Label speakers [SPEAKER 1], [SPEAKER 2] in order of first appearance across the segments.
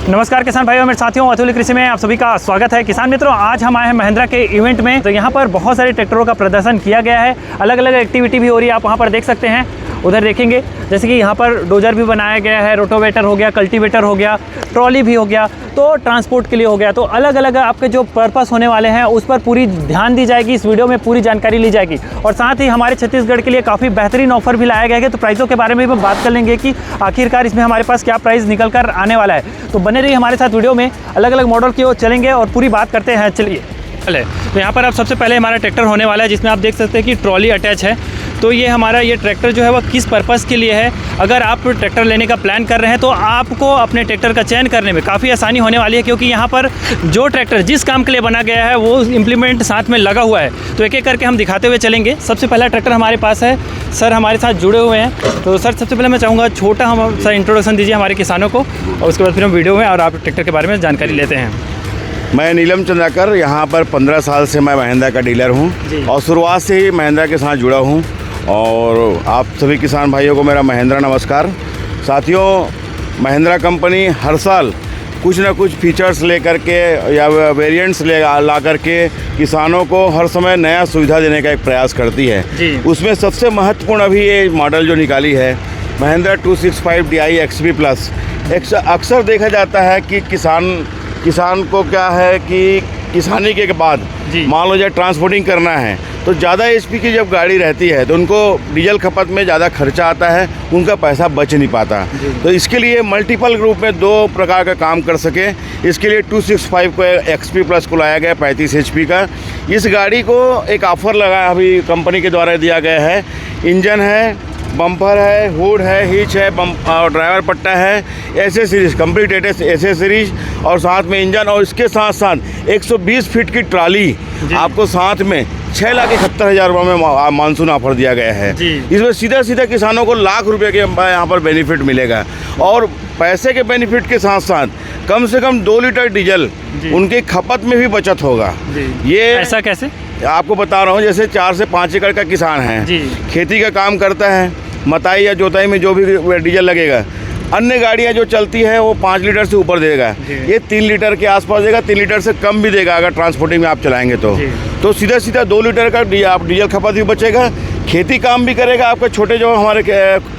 [SPEAKER 1] नमस्कार किसान भाइयों, मेरे साथियों, अतुल कृषि में आप सभी का स्वागत है। किसान मित्रों, आज हम आए हैं महिंद्रा के इवेंट में। तो यहाँ पर बहुत सारे ट्रैक्टरों का प्रदर्शन किया गया है, अलग अलग एक्टिविटी भी हो रही है, आप वहाँ पर देख सकते हैं। उधर देखेंगे जैसे कि यहाँ पर डोजर भी बनाया गया है, रोटोवेटर हो गया, कल्टीवेटर हो गया, ट्रॉली भी हो गया, तो ट्रांसपोर्ट के लिए हो गया। तो अलग अलग आपके जो पर्पस होने वाले हैं उस पर पूरी ध्यान दी जाएगी, इस वीडियो में पूरी जानकारी ली जाएगी। और साथ ही हमारे छत्तीसगढ़ के लिए काफ़ी बेहतरीन ऑफर भी लाया गया है। तो प्राइसों के बारे में भी बात कर लेंगे कि आखिरकार इसमें हमारे पास क्या प्राइस निकल कर आने वाला है। तो बने रहिए हमारे साथ वीडियो में, अलग अलग मॉडल की ओर चलेंगे और पूरी बात करते हैं। चलिए तो यहाँ पर आप सबसे पहले हमारा ट्रैक्टर होने वाला है, जिसमें आप देख सकते हैं कि ट्रॉली अटैच है। तो ये हमारा ट्रैक्टर जो है वो किस पर्पज़ के लिए है। अगर आप ट्रैक्टर लेने का प्लान कर रहे हैं तो आपको अपने ट्रैक्टर का चयन करने में काफ़ी आसानी होने वाली है, क्योंकि यहाँ पर जो ट्रैक्टर जिस काम के लिए बना गया है वो इम्प्लीमेंट साथ में लगा हुआ है। तो एक एक करके हम दिखाते हुए चलेंगे। सबसे पहला ट्रैक्टर हमारे पास है, सर हमारे साथ जुड़े हुए हैं। तो सर सबसे पहले मैं चाहूँगा छोटा हम सर इंट्रोडक्शन दीजिए हमारे किसानों को, और उसके बाद फिर हम वीडियो में और आप ट्रैक्टर के बारे में जानकारी लेते हैं।
[SPEAKER 2] मैं नीलम चंद्राकर, यहाँ पर 15 साल से मैं महिंद्रा का डीलर हूँ और शुरुआत से ही महिंद्रा के साथ जुड़ा हूँ। और आप सभी किसान भाइयों को मेरा महिंद्रा नमस्कार। साथियों, महिंद्रा कंपनी हर साल कुछ ना कुछ फीचर्स ले करके या वेरिएंट्स ला करके किसानों को हर समय नया सुविधा देने का एक प्रयास करती है। उसमें सबसे महत्वपूर्ण अभी ये मॉडल जो निकाली है महिंद्रा 265 DI XP प्लस। अक्सर देखा जाता है कि किसान को क्या है कि किसानी के बाद मान लो जब ट्रांसपोर्टिंग करना है तो ज़्यादा HP की जब गाड़ी रहती है तो उनको डीजल खपत में ज़्यादा खर्चा आता है, उनका पैसा बच नहीं पाता। तो इसके लिए मल्टीपल ग्रुप में 2 प्रकार का काम कर सके, इसके लिए 265 को XP प्लस को लाया गया 35 HP का। इस गाड़ी को एक ऑफ़र लगा अभी कंपनी के द्वारा दिया गया है। इंजन है, बम्पर है, हुड है, हिच है, और ड्राइवर पट्टा है, एसेसरीज कंप्लीट एसेसरीज और साथ में इंजन, और इसके साथ साथ 120 फीट की ट्राली आपको साथ में 6,71,000 रुपये में मानसून ऑफर दिया गया है। इसमें सीधा किसानों को लाख रुपए के यहाँ पर बेनिफिट मिलेगा। और पैसे के बेनिफिट के साथ साथ कम से कम 2 लीटर डीजल उनके खपत में भी बचत होगा। ये
[SPEAKER 1] ऐसा कैसे
[SPEAKER 2] आपको बता रहा हूँ। जैसे 4 से 5 एकड़ का किसान है, खेती का काम करता है, मताई या जोताई में जो भी डीजल लगेगा, अन्य गाड़ियाँ जो चलती है वो 5 लीटर से ऊपर देगा, ये 3 लीटर के आसपास देगा, 3 लीटर से कम भी देगा अगर ट्रांसपोर्टिंग में आप चलाएंगे तो सीधा 2 लीटर का आप डीजल खपत भी बचेगा, खेती काम भी करेगा। आपके छोटे जो हमारे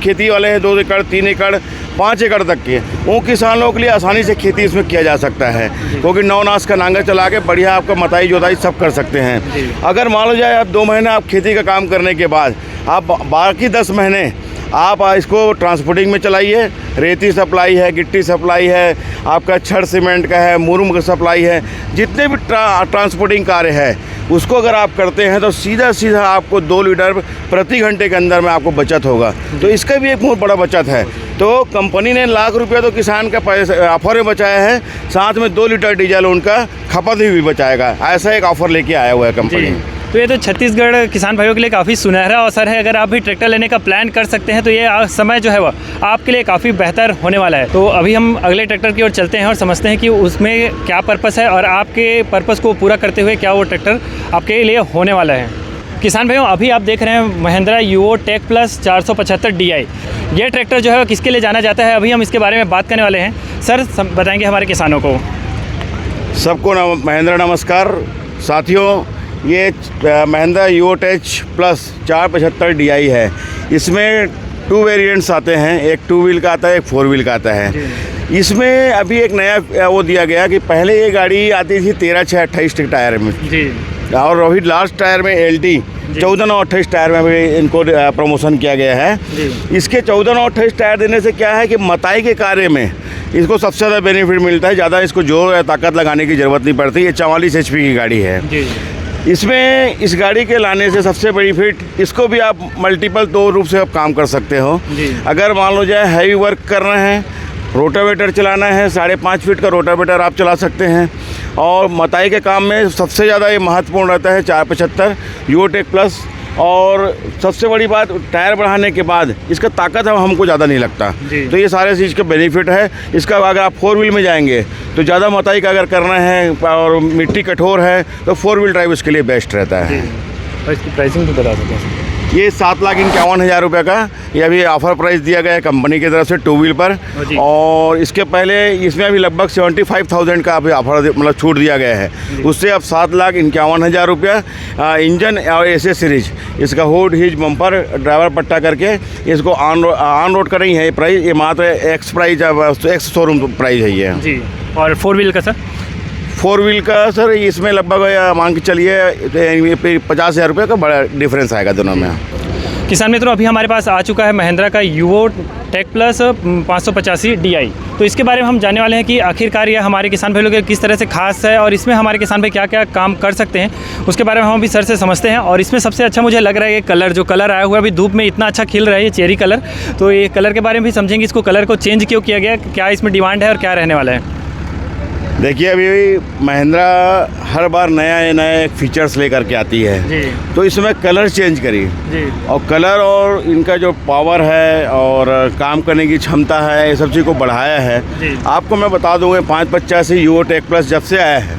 [SPEAKER 2] खेती वाले हैं 2 एकड़ 3 एकड़ 5 एकड़ तक के, वो किसानों के लिए आसानी से खेती इसमें किया जा सकता है, क्योंकि 9 नास का नांगर चला के बढ़िया आपका मताई जोताई सब कर सकते हैं। अगर मान लो जाए आप 2 महीने आप खेती का काम करने के बाद आप बाकी 10 महीने आप इसको ट्रांसपोर्टिंग में चलाइए। रेती सप्लाई है, गिट्टी सप्लाई है, आपका छड़ सीमेंट का है, मुरुम का सप्लाई है, जितने भी ट्रांसपोर्टिंग कार्य है उसको अगर आप करते हैं तो सीधा आपको 2 लीटर प्रति घंटे के अंदर में आपको बचत होगा। तो इसका भी एक बहुत बड़ा बचत है। तो कंपनी ने लाख रुपया तो किसान का पैसा ऑफर में बचाया है, साथ में 2 लीटर डीजल उनका खपत भी बचाएगा। ऐसा एक ऑफर लेके आया हुआ है कंपनी।
[SPEAKER 1] तो ये तो छत्तीसगढ़ किसान भाइयों के लिए काफ़ी सुनहरा अवसर है। अगर आप भी ट्रैक्टर लेने का प्लान कर सकते हैं तो ये समय जो है वो आपके लिए काफ़ी बेहतर होने वाला है। तो अभी हम अगले ट्रैक्टर की ओर चलते हैं और समझते हैं कि उसमें क्या पर्पस है और आपके पर्पस को पूरा करते हुए क्या वो ट्रैक्टर आपके लिए होने वाला है। किसान भाइयों, अभी आप देख रहे हैं Mahindra Yuvo tech plus 475 DI। ये ट्रैक्टर जो है किसके लिए जाना जाता है, अभी हम इसके बारे में बात करने वाले हैं। सर बताएँगे हमारे किसानों को।
[SPEAKER 2] सबको महिंद्रा नमस्कार। साथियों, ये Mahindra Yuvo tech plus 475 DI है। इसमें 2 वेरिएंट्स आते हैं, एक 2 व्हील का आता है, एक 4 व्हील का आता है। इसमें अभी एक नया वो दिया गया कि पहले ये गाड़ी आती थी 13/6/28 टायर में, और अभी लास्ट टायर में LT 14 और 28 टायर में भी इनको प्रमोशन किया गया है। इसके 14 और 28 टायर देने से क्या है कि मताई के कार्य में इसको सबसे ज़्यादा बेनिफिट मिलता है। ज़्यादा इसको जोर या ताकत लगाने की ज़रूरत नहीं पड़ती। ये 44 HP की गाड़ी है। इसमें इस गाड़ी के लाने से सबसे बड़ी फिट, इसको भी आप मल्टीपल 2 रूप से आप काम कर सकते हो। अगर मान लो जाए हैवी वर्क कर रहे हैं, रोटावेटर चलाना है, 5.5 फीट का रोटावेटर आप चला सकते हैं। और मताई के काम में सबसे ज़्यादा ये महत्वपूर्ण रहता है 475 यूओ टेक प्लस। और सबसे बड़ी बात, टायर बढ़ाने के बाद इसका ताकत हमको ज़्यादा नहीं लगता। तो ये सारे चीज़ का बेनिफिट है इसका। अगर आप 4 व्हील में जाएंगे तो ज़्यादा मताई का अगर करना है और मिट्टी कठोर है तो 4 व्हील ड्राइव इसके लिए बेस्ट रहता है।
[SPEAKER 1] और इसकी प्राइसिंग भी बता सकते हैं।
[SPEAKER 2] ये 7,51,000 रुपये का ये अभी ऑफर प्राइस दिया गया है कंपनी की तरफ से 2 व्हील पर। और इसके पहले इसमें अभी लगभग 75,000 का अभी ऑफर मतलब छूट दिया गया है, उससे अब 7,51,000 रुपया। इंजन और एसेसरीज, इसका हुड, हिज, बम्पर, ड्राइवर पट्टा करके इसको ऑन रोड का नहीं है प्राइस, ये मात्र x price, ex showroom price है ये
[SPEAKER 1] जी। और 4 व्हील का सर?
[SPEAKER 2] 4 व्हील का सर इसमें लगभग मान के चलिए 50,000 रुपये का बड़ा डिफरेंस आएगा दोनों में।
[SPEAKER 1] किसान मित्रों, अभी हमारे पास आ चुका है महिंद्रा का यूवो टेक प्लस 585 DI। तो इसके बारे में हम जानने वाले हैं कि आखिरकार यह हमारे किसान भाई लोग के किस तरह से खास है और इसमें हमारे किसान भाई क्या क्या काम कर सकते हैं, उसके बारे में हम अभी सर से समझते हैं। और इसमें सबसे अच्छा मुझे लग रहा है ये कलर, जो कलर आया हुआ है अभी धूप में इतना अच्छा खिल रहा है, ये चेरी कलर। तो ये कलर के बारे में भी समझेंगे, इसको कलर को चेंज क्यों किया गया, क्या इसमें डिमांड है और क्या रहने वाला है।
[SPEAKER 2] देखिए, अभी महिंद्रा हर बार नया फीचर्स लेकर के आती है
[SPEAKER 1] जी।
[SPEAKER 2] तो इसमें कलर चेंज करी
[SPEAKER 1] जी।
[SPEAKER 2] और कलर और इनका जो पावर है और काम करने की क्षमता है, ये सब चीज़ को बढ़ाया है। आपको मैं बता दूंगा 585 यूवो टेक प्लस जब से आया है,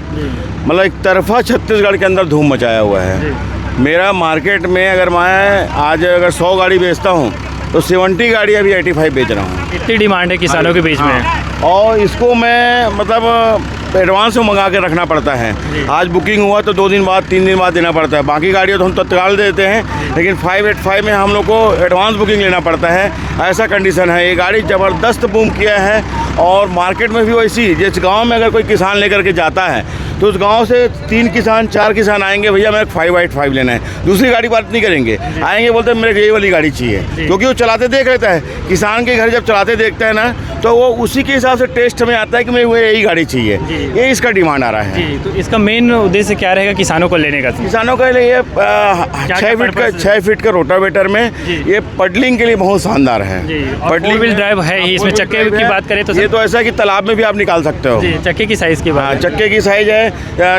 [SPEAKER 2] मतलब एक तरफा छत्तीसगढ़ के अंदर धूम मचाया हुआ है। मेरा मार्केट में अगर मैं आज अगर 100 गाड़ी बेचता हूँ तो 70 गाड़ी अभी 85 बेच रहा हूँ।
[SPEAKER 1] इतनी डिमांड है किसानों के बीच में।
[SPEAKER 2] और इसको मैं मतलब एडवांस में मंगा के रखना पड़ता है। आज बुकिंग हुआ तो 2 दिन बाद 3 दिन बाद देना पड़ता है। बाकी गाड़ियों तो हम तत्काल देते हैं, लेकिन 585 में हम लोग को एडवांस बुकिंग लेना पड़ता है। ऐसा कंडीशन है। ये गाड़ी ज़बरदस्त बूम किया है और मार्केट में भी वैसी, जिस गांव में अगर कोई किसान लेकर के जाता है तो उस गांव से 3 किसान 4 किसान आएंगे, भैया मेरे 585 लेना है, दूसरी गाड़ी बात नहीं करेंगे, आएंगे बोलते हैं मेरे ये वाली गाड़ी चाहिए, क्योंकि वो चलाते देख लेता है। किसान के घर जब चलाते देखता है ना तो वो उसी के हिसाब से टेस्ट में आता है कि मुझे यही गाड़ी चाहिए। ये इसका डिमांड आ रहा है।
[SPEAKER 1] जी। तो इसका मेन उद्देश्य क्या रहेगा किसानों को लेने का? किसानों
[SPEAKER 2] के लिए 6 फीट का रोटावेटर में ये पडलिंग के लिए बहुत शानदार है।
[SPEAKER 1] पडलिंग व्हील ड्राइव है ही इसमें। चक्के की बात करें तो
[SPEAKER 2] ये तो ऐसा है कि तालाब में भी आप निकाल सकते हो।
[SPEAKER 1] चक्के की साइज़ की बात,
[SPEAKER 2] चक्के की साइज है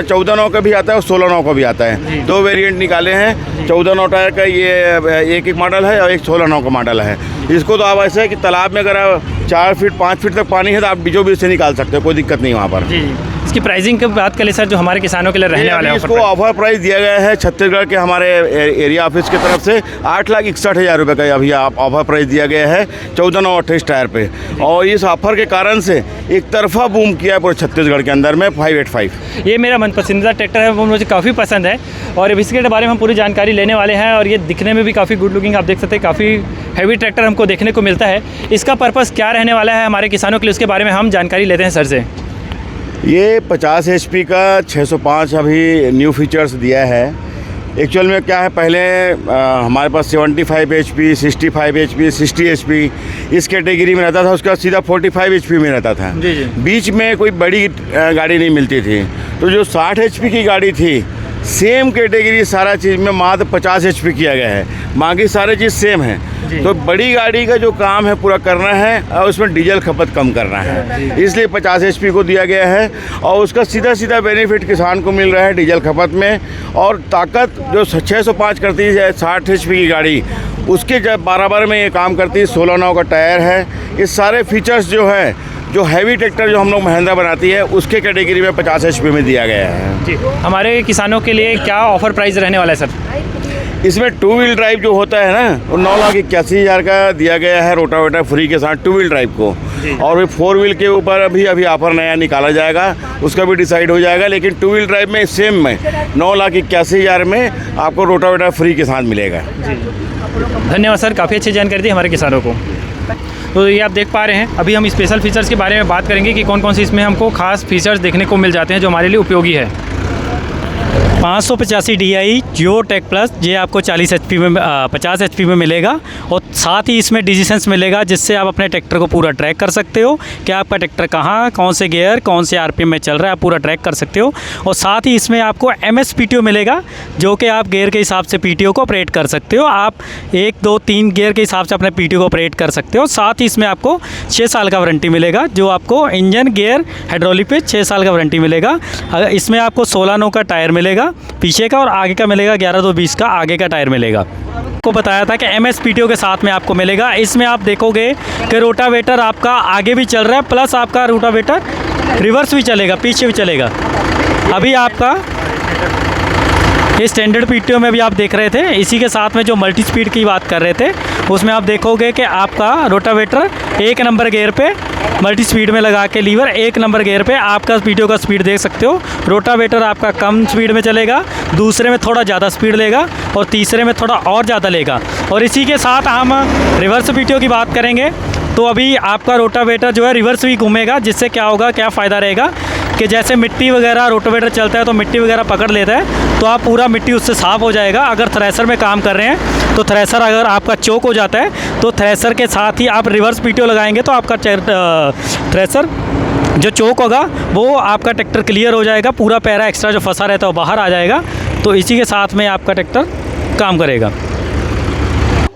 [SPEAKER 2] 14 नौ का भी आता है और 16 नौ का भी आता है। 2 वेरिएंट निकाले हैं। 14 नौ टायर का ये एक मॉडल है और एक 16 नौ का मॉडल है। इसको तो आप ऐसा है कि तालाब में अगर 4 फीट 5 फीट तक पानी है तो आप बीचों बीच से निकाल सकते हो, कोई दिक्कत नहीं वहाँ पर। इसकी प्राइसिंग की बात करें सर, जो हमारे किसानों के लिए रहने वाले हैं, इसको ऑफर प्राइस दिया गया है छत्तीसगढ़ के हमारे एरिया ऑफिस की तरफ से 8,61,000 रुपये का अभी ऑफर प्राइस दिया गया है 14 नौ 28 टायर पे। और इस ऑफर के कारण से एक तरफा बूम किया है पूरे छत्तीसगढ़ के अंदर में 585। ये मेरा मन पसंदीदा ट्रैक्टर है, वो मुझे काफ़ी पसंद है और इसके बारे में हम पूरी जानकारी लेने वाले हैं। और ये दिखने में भी काफ़ी गुड लुकिंग, आप देख सकते हैं, काफ़ी हैवी ट्रैक्टर हमको देखने को मिलता है। इसका पर्पज़ क्या रहने वाला है हमारे किसानों के लिए, उसके बारे में हम जानकारी लेते हैं सर से। ये 50 HP का 605 अभी न्यू फीचर्स दिया है। एक्चुअल में क्या है, पहले हमारे पास 75 HP, 65 HP, 60 HP इस कैटेगरी में रहता था, उसका सीधा 45 HP में रहता था। बीच में कोई बड़ी गाड़ी नहीं मिलती थी, तो जो 60 HP की गाड़ी थी, सेम कैटेगरी सारा चीज़ में मात्र 50 HP किया गया है, बाकी सारे चीज़ सेम है। तो बड़ी गाड़ी का जो काम है पूरा करना है और उसमें डीजल खपत कम करना है, इसलिए 50 HP को दिया गया है। और उसका सीधा सीधा बेनिफिट किसान को मिल रहा है डीजल खपत में। और ताकत जो 605 करती है 60 HP की गाड़ी, उसके जब बराबर में ये काम करती है। 16 नौ का टायर है। ये सारे फीचर्स जो है, जो हैवी ट्रैक्टर जो हम लोग महिंद्रा बनाती है उसके कैटेगरी में 50 HP में दिया गया है। जी। हमारे किसानों के लिए क्या ऑफर प्राइस रहने वाला है सर? इसमें 2 व्हील ड्राइव जो होता है ना, वो 9,81,000 का दिया गया है रोटावेटर फ्री के साथ 2 व्हील ड्राइव को। और 4 व्हील के ऊपर अभी ऑफर नया निकाला जाएगा, उसका भी डिसाइड हो जाएगा। लेकिन 2 व्हील ड्राइव में सेम में 9,81,000 में आपको रोटावेटर फ्री के साथ मिलेगा। धन्यवाद सर, काफ़ी अच्छी जानकारी दी हमारे किसानों को। तो ये आप देख पा रहे हैं, अभी हम स्पेशल फीचर्स के बारे में बात करेंगे कि कौन कौन से इसमें हमको खास फीचर्स देखने को मिल जाते हैं जो हमारे लिए उपयोगी है। 585 DI जियो टेक प्लस ये आपको 40 HP में 50 HP में मिलेगा। और साथ ही इसमें डिजिसेंस मिलेगा, जिससे आप अपने ट्रैक्टर को पूरा ट्रैक कर सकते हो कि आपका ट्रैक्टर कहाँ, कौन से गियर, कौन से RPM में चल रहा है, आप पूरा ट्रैक कर सकते हो। और साथ ही इसमें आपको MS PTO मिलेगा, जो कि आप गियर के हिसाब से PTO को ऑपरेट कर सकते हो। आप 1, 2, 3 गियर के हिसाब से अपने PTO को ऑपरेट कर सकते हो। साथ ही इसमें आपको 6 साल का वारंटी मिलेगा, जो आपको इंजन, गियर, हाइड्रोलिक पे 6 साल का वारंटी मिलेगा। इसमें आपको 16 नौ का टायर मिलेगा पीछे का, और आगे का मिलेगा 11/2/20 का आगे का टायर मिलेगा। को बताया था कि MS PTO के साथ में आपको मिलेगा। इसमें आप देखोगे कि रोटावेटर आपका आगे भी चल रहा है, प्लस आपका रोटावेटर रिवर्स भी चलेगा, पीछे भी चलेगा। अभी आपका
[SPEAKER 1] ये स्टैंडर्ड पीटीओ में भी आप देख रहे थे, इसी के साथ में जो मल्टी स्पीड की बात कर रहे थे उसमें आप देखोगे कि आपका रोटावेटर 1 नंबर गियर पे मल्टी स्पीड में लगा के लीवर 1 नंबर गियर पे आपका पीटीओ का स्पीड देख सकते हो। रोटावेटर आपका कम स्पीड में चलेगा, दूसरे में थोड़ा ज़्यादा स्पीड लेगा और तीसरे में थोड़ा और ज़्यादा लेगा। और इसी के साथ हम रिवर्स पीटीओ की बात करेंगे तो अभी आपका रोटावेटर जो है रिवर्स भी घूमेगा, जिससे क्या होगा, क्या फ़ायदा रहेगा कि जैसे मिट्टी वगैरह रोटावेटर चलता है तो मिट्टी वगैरह पकड़ लेता है, तो आप पूरा मिट्टी उससे साफ़ हो जाएगा। अगर थ्रेसर में काम कर रहे हैं तो थ्रेसर अगर आपका चोक हो जाता है तो थ्रेसर के साथ ही आप रिवर्स पीटीओ लगाएंगे तो आपका थ्रेसर जो चोक होगा वो आपका ट्रैक्टर क्लियर हो जाएगा, पूरा पैरा एक्स्ट्रा जो फंसा रहता है वो बाहर आ जाएगा। तो इसी के साथ में आपका ट्रैक्टर काम करेगा।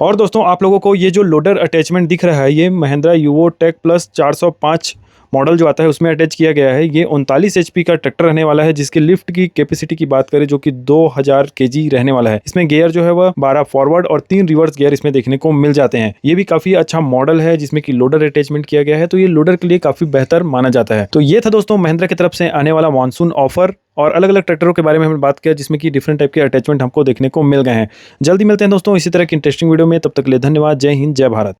[SPEAKER 3] और दोस्तों आप लोगों को ये जो लोडर अटैचमेंट दिख रहा है ये Mahindra Yuvo tech plus 405 model जो आता है उसमें अटैच किया गया है। ये 39 HP का ट्रैक्टर रहने वाला है, जिसके लिफ्ट की कैपेसिटी की बात करें जो कि 2000 kg रहने वाला है। इसमें गियर जो है वह 12 फॉरवर्ड और 3 रिवर्स गियर इसमें देखने को मिल जाते हैं। ये भी काफी अच्छा मॉडल है जिसमें कि लोडर अटैचमेंट किया गया है, तो ये लोडर के लिए काफी बेहतर माना जाता है। तो ये था दोस्तों महिंद्रा की तरफ से आने वाला मानसून ऑफर और अलग अलग ट्रैक्टरों के बारे में हमने बात किया जिसमें कि डिफरेंट टाइप के अटैचमेंट हमको देखने को मिल गए हैं। जल्दी मिलते हैं दोस्तों इसी तरह की इंटरेस्टिंग वीडियो में, तब तक के लिए धन्यवाद। जय हिंद, जय भारत।